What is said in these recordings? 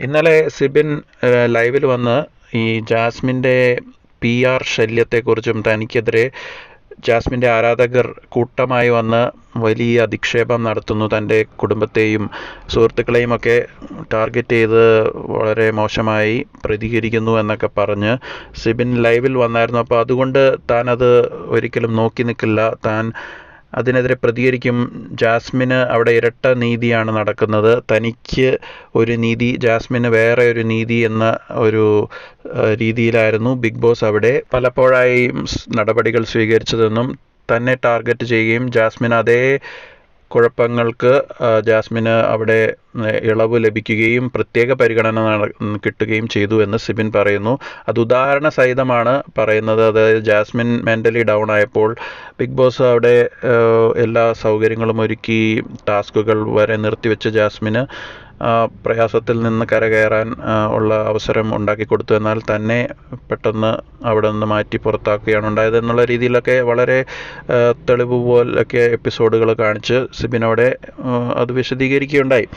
ഇന്നലെ സിബിൻ ലൈവിൽ വന്ന് ഈ ജാസ്മിൻ്റെ PR ശല്യത്തെക്കുറിച്ചും തനിക്കെതിരെ ജാസ്മിൻ്റെ ആരാധകർ കൂട്ടമായി വന്ന് വലിയ അധിക്ഷേപം നടത്തുന്നു, തൻ്റെ കുടുംബത്തെയും സുഹൃത്തുക്കളെയും ഒക്കെ ടാർഗറ്റ് ചെയ്ത് വളരെ മോശമായി പ്രതികരിക്കുന്നു എന്നൊക്കെ പറഞ്ഞ് സിബിൻ ലൈവിൽ വന്നായിരുന്നു. അപ്പോൾ അതുകൊണ്ട് താൻ അത് ഒരിക്കലും നോക്കി നിൽക്കില്ല, താൻ അതിനെതിരെ പ്രതികരിക്കും. ജാസ്മിന് അവിടെ ഇരട്ട നീതിയാണ് നടക്കുന്നത്, തനിക്ക് ഒരു നീതി, ജാസ്മിന് വേറെ ഒരു നീതി എന്ന ഒരു രീതിയിലായിരുന്നു ബിഗ് ബോസ് അവിടെ പലപ്പോഴായി നടപടികൾ സ്വീകരിച്ചതെന്നും തന്നെ ടാർഗറ്റ് ചെയ്യുകയും ജാസ്മിന് അതേ കുഴപ്പങ്ങൾക്ക് ജാസ്മിന് അവിടെ ഇളവ് ലഭിക്കുകയും പ്രത്യേക പരിഗണന കിട്ടുകയും ചെയ്തു എന്ന് സിബിൻ പറയുന്നു. അത് ഉദാഹരണ സഹിതമാണ് പറയുന്നത്. അതായത് ജാസ്മിൻ മെൻ്റലി ഡൗൺ ആയപ്പോൾ ബിഗ് ബോസ് അവിടെ എല്ലാ സൗകര്യങ്ങളും ഒരുക്കി, ടാസ്കുകൾ വരെ നിർത്തിവെച്ച് ജാസ്മിന് പ്രയാസത്തിൽ നിന്ന് കരകയറാൻ ഉള്ള അവസരം ഉണ്ടാക്കി കൊടുത്തു. എന്നാൽ തന്നെ പെട്ടെന്ന് അവിടെ നിന്ന് മാറ്റി പുറത്താക്കുകയാണ് ഉണ്ടായത് എന്നുള്ള രീതിയിലൊക്കെ വളരെ തെളിവ് പോലൊക്കെ എപ്പിസോഡുകൾ കാണിച്ച് സിബിനോടെ അത് വിശദീകരിക്കുകയുണ്ടായി.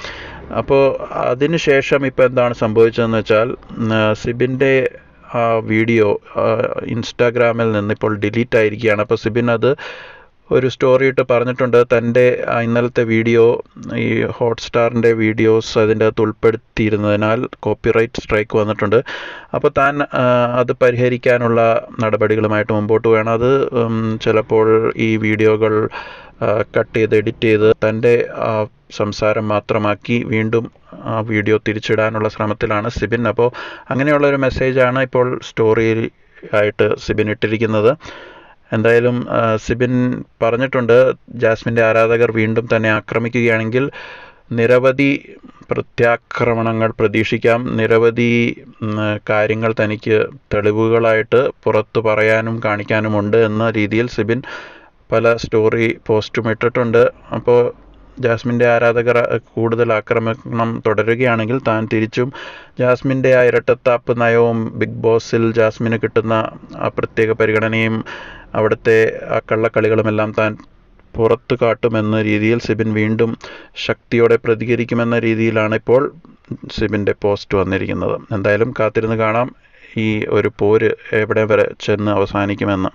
അപ്പോൾ അതിന് ശേഷം ഇപ്പോൾ എന്താണ് സംഭവിച്ചതെന്ന് വെച്ചാൽ സിബിൻ്റെ ആ വീഡിയോ ഇൻസ്റ്റാഗ്രാമിൽ നിന്ന് ഇപ്പോൾ ഡിലീറ്റ് ആയിരിക്കുകയാണ്. അപ്പോൾ സിബിൻ അത് ഒരു സ്റ്റോറി ഇട്ട് പറഞ്ഞിട്ടുണ്ട്, തൻ്റെ ഇന്നലത്തെ വീഡിയോ ഈ ഹോട്ട്സ്റ്റാറിൻ്റെ വീഡിയോസ് അതിൻ്റെ അകത്ത് ഉൾപ്പെടുത്തിയിരുന്നതിനാൽ കോപ്പിറൈറ്റ് സ്ട്രൈക്ക് വന്നിട്ടുണ്ട്. അപ്പോൾ താൻ അത് പരിഹരിക്കാനുള്ള നടപടികളുമായിട്ട് മുമ്പോട്ട് പോവുകയാണ്. അത് ചിലപ്പോൾ ഈ വീഡിയോകൾ കട്ട് ചെയ്ത് എഡിറ്റ് ചെയ്ത് തൻ്റെ സംസാരം മാത്രമാക്കി വീണ്ടും വീഡിയോ തിരിച്ചിടാനുള്ള ശ്രമത്തിലാണ് സിബിൻ. അപ്പോൾ അങ്ങനെയുള്ളൊരു മെസ്സേജാണ് ഇപ്പോൾ സ്റ്റോറിയിൽ ആയിട്ട് സിബിൻ ഇട്ടിരിക്കുന്നത്. എന്തായാലും സിബിൻ പറഞ്ഞിട്ടുണ്ട്, ജാസ്മിൻ്റെ ആരാധകർ വീണ്ടും തന്നെ ആക്രമിക്കുകയാണെങ്കിൽ നിരവധി പ്രത്യാക്രമണങ്ങൾ പ്രതീക്ഷിക്കാം, നിരവധി കാര്യങ്ങൾ തനിക്ക് തെളിവുകളായിട്ട് പുറത്തു പറയാനും കാണിക്കാനുമുണ്ട് എന്ന രീതിയിൽ സിബിൻ പല സ്റ്റോറി പോസ്റ്റും ഇട്ടിട്ടുണ്ട്. അപ്പോൾ ജാസ്മിൻ്റെ ആരാധകർ കൂടുതൽ ആക്രമണം തുടരുകയാണെങ്കിൽ താൻ തിരിച്ചും ജാസ്മിൻ്റെ ആ ഇരട്ടത്താപ്പ് നയവും ബിഗ് ബോസിൽ ജാസ്മിന് കിട്ടുന്ന ആ പ്രത്യേക പരിഗണനയും അവിടുത്തെ ആ കള്ളക്കളികളുമെല്ലാം താൻ പുറത്തു കാട്ടുമെന്ന രീതിയിൽ സിബിൻ വീണ്ടും ശക്തിയോടെ പ്രതികരിക്കുമെന്ന രീതിയിലാണ് ഇപ്പോൾ സിബിൻ്റെ പോസ്റ്റ് വന്നിരിക്കുന്നത്. എന്തായാലും കാത്തിരുന്ന് കാണാം ഈ ഒരു പോര് എവിടെ വരെ ചെന്ന് അവസാനിക്കുമെന്ന്.